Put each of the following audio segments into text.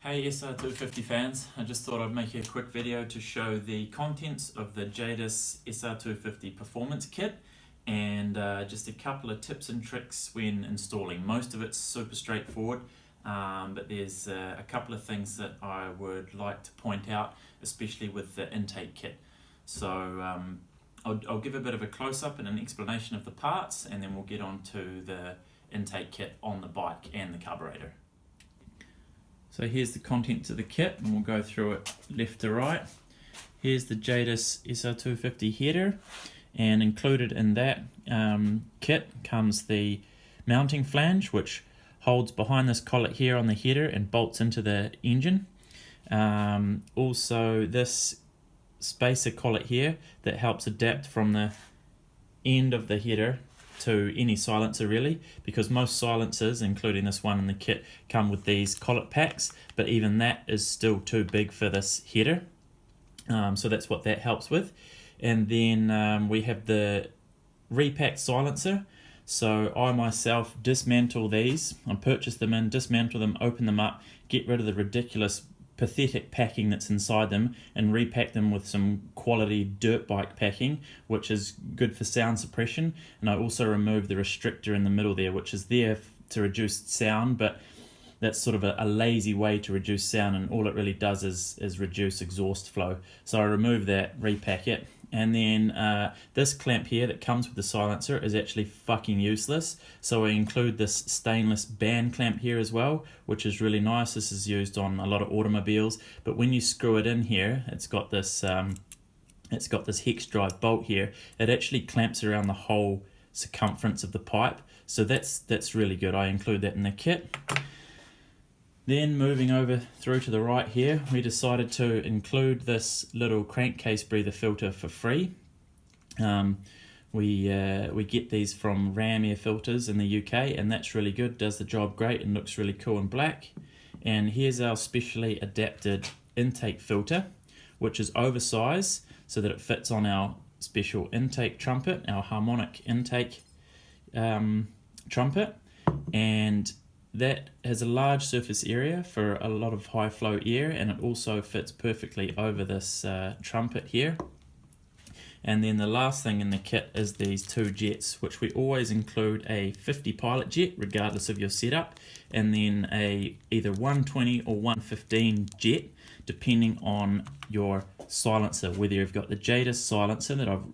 Hey SR250 fans, I just thought I'd make a quick video to show the contents of the Jadus SR250 Performance kit and just a couple of tips and tricks when installing. Most of it's super straightforward, but there's a couple of things that I would like to point out, especially with the intake kit. So I'll give a bit of a close-up and an explanation of the parts, and then we'll get on to the intake kit on the bike and the carburetor. So here's the contents of the kit, and we'll go through it left to right. Here's the Jadus SR250 header, and included in that kit comes the mounting flange, which holds behind this collet here on the header and bolts into the engine. Also this spacer collet here that helps adapt from the end of the header to any silencer really, because most silencers, including this one in the kit, come with these collet packs, but even that is still too big for this header, so that's what that helps with. And then we have the Repack Silencer. So I myself dismantle these. I purchase them in, dismantle them, open them up, get rid of the ridiculous pathetic packing that's inside them, and repack them with some quality dirt bike packing, which is good for sound suppression. And I also remove the restrictor in the middle there, which is there to reduce sound, but that's sort of a lazy way to reduce sound, and all it really does is reduce exhaust flow. So I remove that, repack it. And then this clamp here that comes with the silencer is actually fucking useless. So I include this stainless band clamp here as well, which is really nice. This is used on a lot of automobiles. But when you screw it in here, it's got this hex drive bolt here. It actually clamps around the whole circumference of the pipe. So that's really good. I include that in the kit. Then moving over through to the right here, we decided to include this little crankcase breather filter for free. We get these from Ram Air Filters in the UK, and that's really good, does the job great and looks really cool in black. And here's our specially adapted intake filter, which is oversized so that it fits on our special intake trumpet, our Harmonic Intake trumpet, and that has a large surface area for a lot of high flow air, and it also fits perfectly over this trumpet here. And then the last thing in the kit is these two jets, which we always include a 50 pilot jet regardless of your setup, and then a either 120 or 115 jet depending on your silencer, whether you've got the Jadus silencer that I've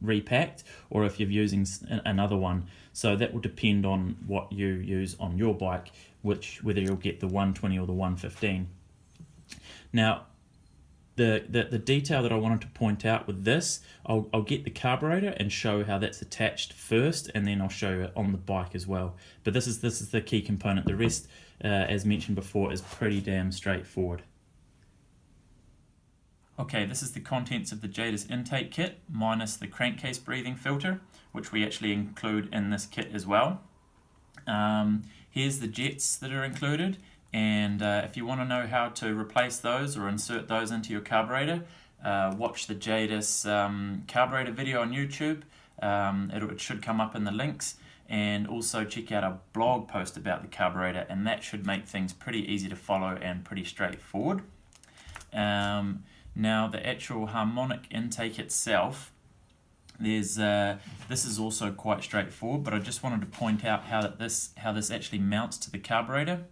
repacked or if you're using another one. So that will depend on what you use on your bike, whether you'll get the 120 or the 115. Now, the detail that I wanted to point out with this, I'll get the carburetor and show how that's attached first, and then I'll show you it on the bike as well. But this is the key component. The rest, as mentioned before, is pretty damn straightforward. Okay, this is the contents of the Jadus intake kit, minus the crankcase breathing filter, which we actually include in this kit as well. Here's the jets that are included, and if you want to know how to replace those or insert those into your carburetor, watch the Jadus carburetor video on YouTube. It should come up in the links, and also check out a blog post about the carburetor, and that should make things pretty easy to follow and pretty straightforward. Now the actual harmonic intake itself, this is also quite straightforward, but I just wanted to point out how this actually mounts to the carburetor.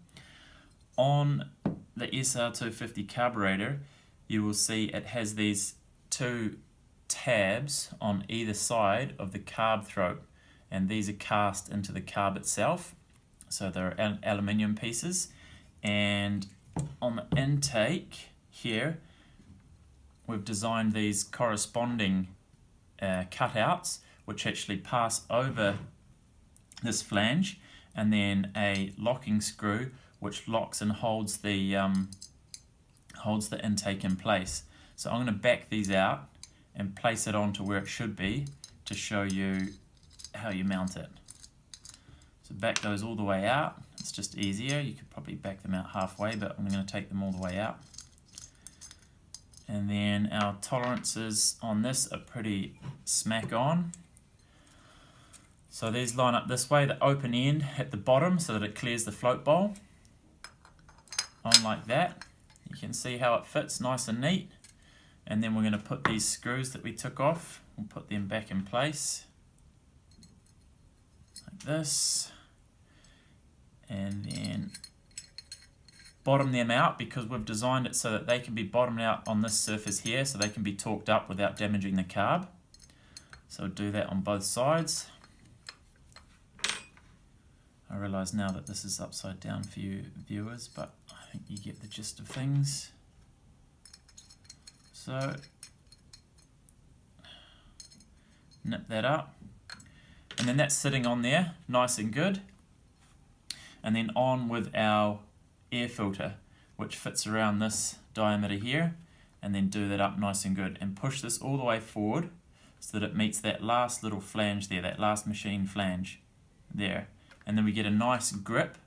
On the SR250 carburetor, you will see it has these two tabs on either side of the carb throat, and these are cast into the carb itself, so they're aluminium pieces. And on the intake here, we've designed these corresponding cutouts which actually pass over this flange, and then a locking screw which locks and holds the intake in place. So I'm going to back these out and place it onto where it should be to show you how you mount it. So back those all the way out. It's just easier. You could probably back them out halfway, but I'm going to take them all the way out. And then our tolerances on this are pretty smack on. So these line up this way, the open end at the bottom so that it clears the float bowl. On like that. You can see how it fits nice and neat. And then we're going to put these screws that we took off, we'll put them back in place like this, and then bottom them out because we've designed it so that they can be bottomed out on this surface here, so they can be torqued up without damaging the carb. So do that on both sides. I realise now that this is upside down for you viewers, but I think you get the gist of things. So nip that up, and then that's sitting on there nice and good. And then on with our air filter, which fits around this diameter here, and then do that up nice and good and push this all the way forward so that it meets that last little flange there, that last machine flange there, and then we get a nice grip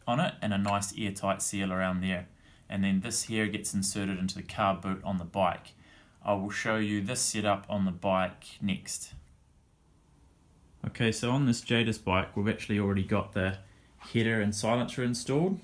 on it and a nice airtight seal around there. And then this here gets inserted into the carb boot on the bike. I will show you this setup on the bike next. Okay, so on this Jadus bike we've actually already got the header and silencer installed,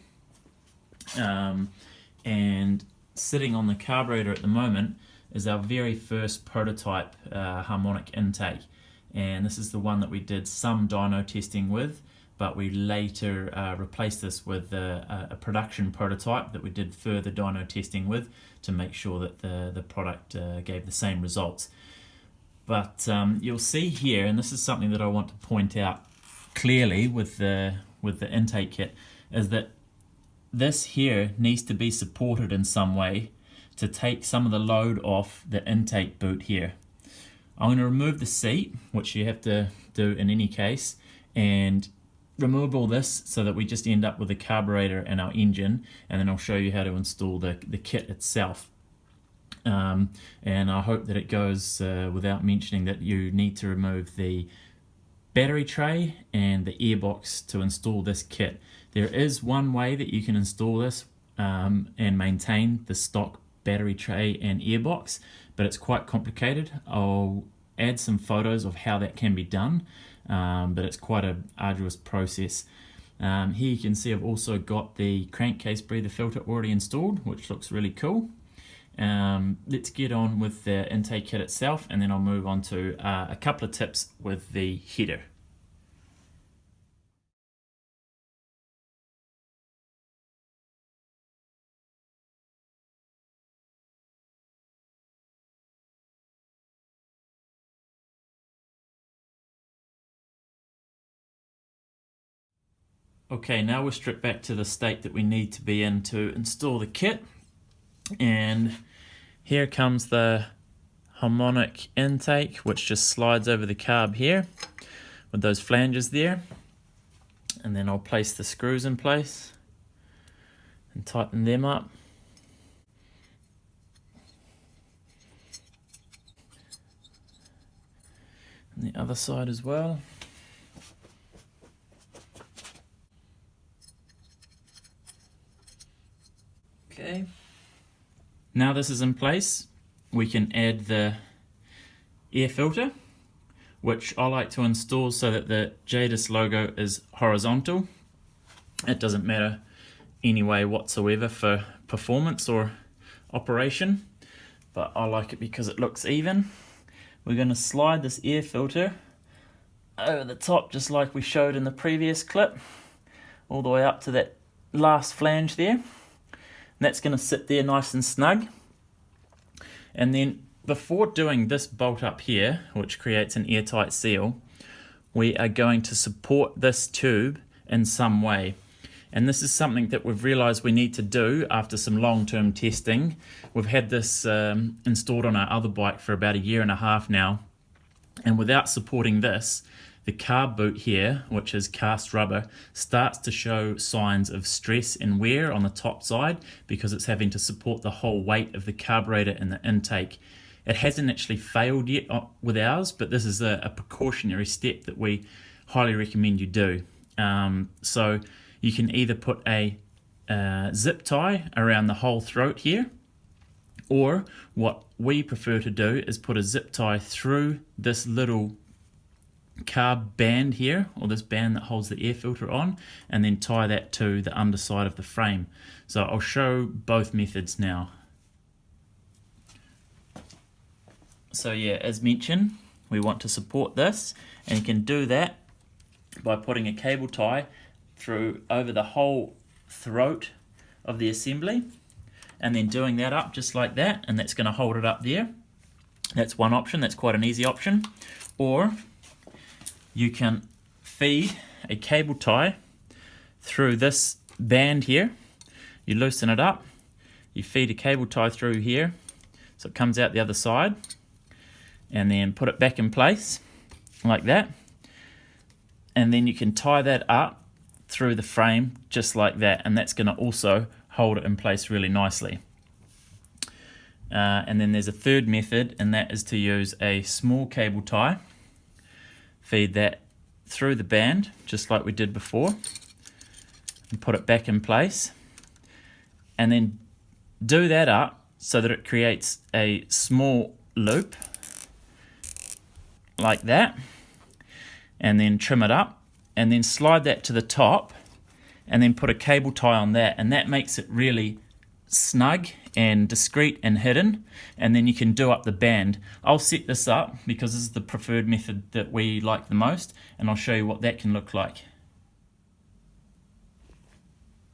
and sitting on the carburetor at the moment is our very first prototype Harmonic Intake, and this is the one that we did some dyno testing with, but we later replaced this with a production prototype that we did further dyno testing with to make sure that the product gave the same results. But you'll see here, and this is something that I want to point out clearly with the intake kit, is that this here needs to be supported in some way to take some of the load off the intake boot here. I'm going to remove the seat, which you have to do in any case, and remove all this so that we just end up with the carburetor and our engine, and then I'll show you how to install the kit itself. And I hope that it goes without mentioning that you need to remove the battery tray and the airbox to install this kit. There is one way that you can install this and maintain the stock battery tray and airbox, but it's quite complicated. I'll add some photos of how that can be done, but it's quite an arduous process. Here you can see I've also got the crankcase breather filter already installed, which looks really cool. Let's get on with the intake kit itself, and then I'll move on to a couple of tips with the header. Okay, now we're stripped back to the state that we need to be in to install the kit, and here comes the Harmonic Intake, which just slides over the carb here with those flanges there, and then I'll place the screws in place and tighten them up. And the other side as well. Okay. Now this is in place, we can add the air filter, which I like to install so that the Jadus logo is horizontal. It doesn't matter any way whatsoever for performance or operation, but I like it because it looks even. We're going to slide this air filter over the top just like we showed in the previous clip, all the way up to that last flange there. And that's going to sit there nice and snug. And then before doing this bolt up here, which creates an airtight seal, we are going to support this tube in some way. And this is something that we've realized we need to do after some long-term testing. We've had this installed on our other bike for about 1.5 years now. And without supporting this, the carb boot here, which is cast rubber, starts to show signs of stress and wear on the top side because it's having to support the whole weight of the carburetor and the intake. It hasn't actually failed yet with ours, but this is a precautionary step that we highly recommend you do. So you can either put a zip tie around the whole throat here, or what we prefer to do is put a zip tie through this little carb band here, or this band that holds the air filter on, and then tie that to the underside of the frame. So I'll show both methods now. So yeah, as mentioned, we want to support this, and you can do that by putting a cable tie through over the whole throat of the assembly, and then doing that up just like that, and that's going to hold it up there. That's one option. That's quite an easy option. Or you can feed a cable tie through this band here. You loosen it up, you feed a cable tie through here so it comes out the other side, and then put it back in place like that, and then you can tie that up through the frame just like that, and that's going to also hold it in place really nicely. And then there's a third method, and that is to use a small cable tie, feed that through the band just like we did before, and put it back in place, and then do that up so that it creates a small loop like that, and then trim it up, and then slide that to the top, and then put a cable tie on that, and that makes it really snug and discreet and hidden, and then you can do up the band. I'll set this up because this is the preferred method that we like the most, and I'll show you what that can look like.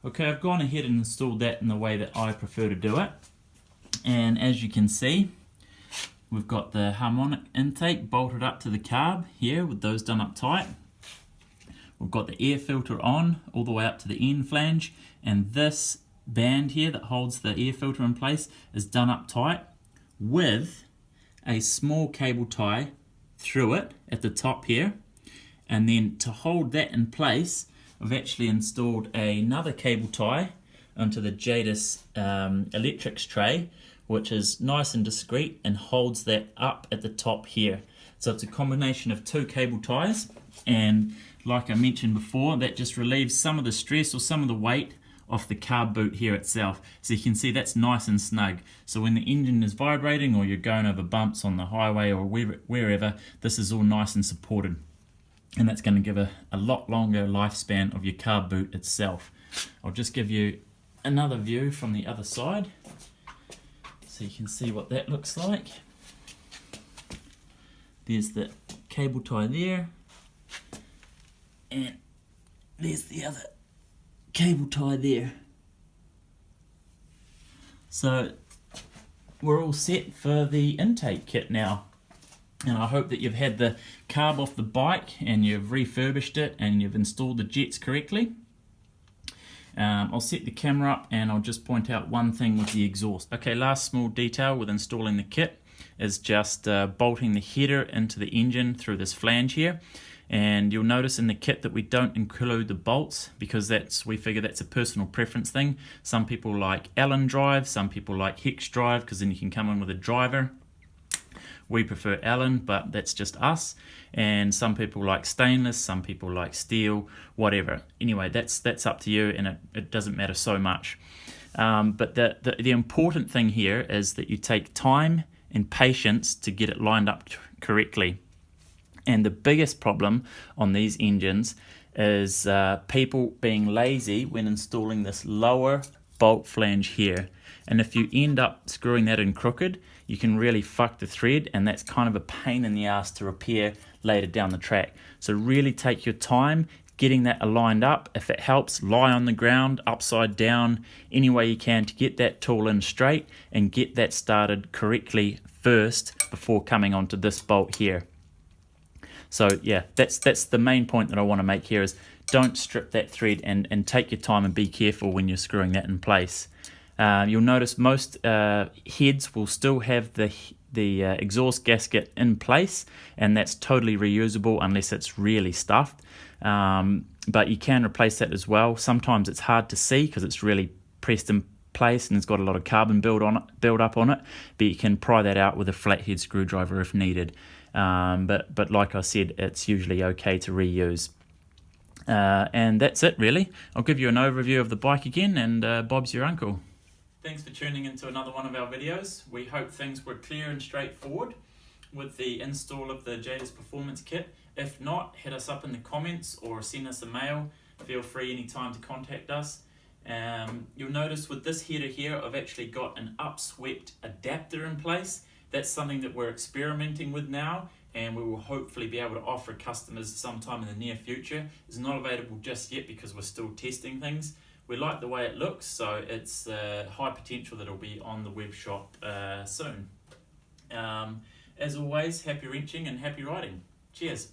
Okay, I've gone ahead and installed that in the way that I prefer to do it, and as you can see, we've got the harmonic intake bolted up to the carb here with those done up tight. We've got the air filter on all the way up to the end flange, and this band here that holds the air filter in place is done up tight with a small cable tie through it at the top here. And then to hold that in place, I've actually installed another cable tie onto the Jadus electrics tray, which is nice and discreet and holds that up at the top here. So it's a combination of two cable ties, and like I mentioned before, that just relieves some of the stress or some of the weight off the carb boot here itself. So you can see that's nice and snug. So when the engine is vibrating or you're going over bumps on the highway or wherever, this is all nice and supported. And that's going to give a lot longer lifespan of your carb boot itself. I'll just give you another view from the other side so you can see what that looks like. There's the cable tie there, and there's the other cable tie there. So we're all set for the intake kit now, and I hope that you've had the carb off the bike and you've refurbished it and you've installed the jets correctly. I'll set the camera up and I'll just point out one thing with the exhaust. Okay, last small detail with installing the kit is just bolting the header into the engine through this flange here. And you'll notice in the kit that we don't include the bolts because we figure that's a personal preference thing. Some people like Allen drive, some people like hex drive because then you can come in with a driver. We prefer Allen, but that's just us. And some people like stainless, some people like steel, whatever. Anyway, that's up to you, and it doesn't matter so much. But the important thing here is that you take time and patience to get it lined up correctly. And the biggest problem on these engines is people being lazy when installing this lower bolt flange here. And if you end up screwing that in crooked, you can really fuck the thread, and that's kind of a pain in the ass to repair later down the track. So really take your time getting that aligned up. If it helps, lie on the ground, upside down, any way you can to get that tool in straight and get that started correctly first before coming onto this bolt here. So yeah, that's the main point that I want to make here is don't strip that thread and take your time and be careful when you're screwing that in place. You'll notice most heads will still have the exhaust gasket in place, and that's totally reusable unless it's really stuffed. But you can replace that as well. Sometimes it's hard to see because it's really pressed in place and it's got a lot of carbon build up on it, but you can pry that out with a flathead screwdriver if needed. But like I said, it's usually okay to reuse. And that's it really. I'll give you an overview of the bike again, and Bob's your uncle. Thanks for tuning into another one of our videos. We hope things were clear and straightforward with the install of the Jadus Performance kit If not, hit us up in the comments or send us a mail. Feel free anytime to contact us. You'll notice with this header here, I've actually got an upswept adapter in place. That's something that we're experimenting with now, and we will hopefully be able to offer customers sometime in the near future. It's not available just yet because we're still testing things. We like the way it looks, so it's high potential that it'll be on the web shop soon. As always, happy wrenching and happy riding. Cheers.